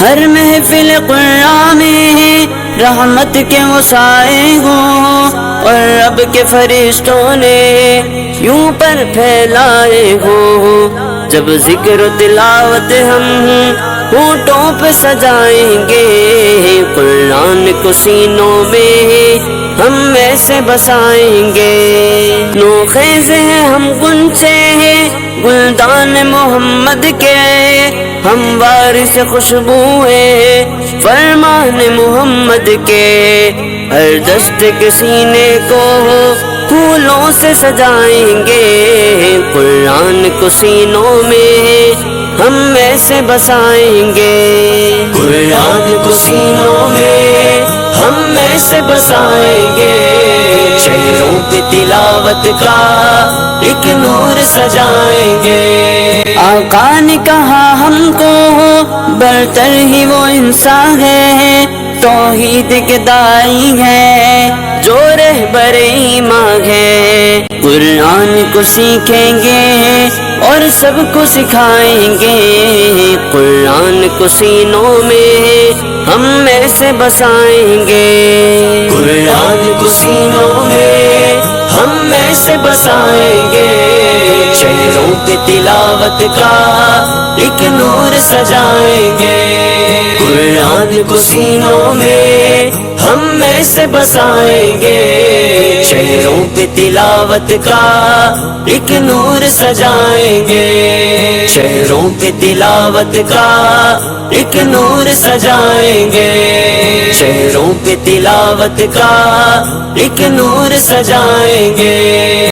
ہر محفل قرآن میں رحمت کے وہ سائے ہوں، اور رب کے فرشتوں نے یوں پر پھیلائے ہوں۔ جب ذکر و تلاوت ہم ہونٹوں پہ سجائیں گے، قرآن کو سینوں میں ہم ایسے بسائیں گے۔ نوخیز ہیں ہم گنچے ہیں گلدان محمد کے، ہم وارث خوشبو ہیں فرمان محمد کے۔ ہر دشت کے سینے کو پھولوں سے سجائیں گے، قرآن کو سینوں میں ہم ایسے بسائیں گے۔ قرآن کو سینوں میں ہم ایسے بسائیں گے، چہروں پہ تلاوت کا ایک نور سجائیں گے۔ آقا نے کہا ہم کو برتر ہی وہ انسان ہے، توحید کے دائی ہے جو رہبر ایمان ہے۔ قرآن کو سیکھیں گے اور سب کو سکھائیں گے، قرآن کو سینوں میں ہم ایسے بسائیں گے۔ قرآن کو سینوں میں ہم ایسے بسائیں گے، چہروں پہ تلاوت کا ایک نور سجائیں گے۔ قرآن کو سینوں میں ہم ایسے بسائیں گے، چہروں پہ تلاوت کا ایک نور سجائیں گے۔ چہروں پہ تلاوت کا ایک نور سجائیں گے، چہروں پہ تلاوت کا ایک نور سجائیں گے۔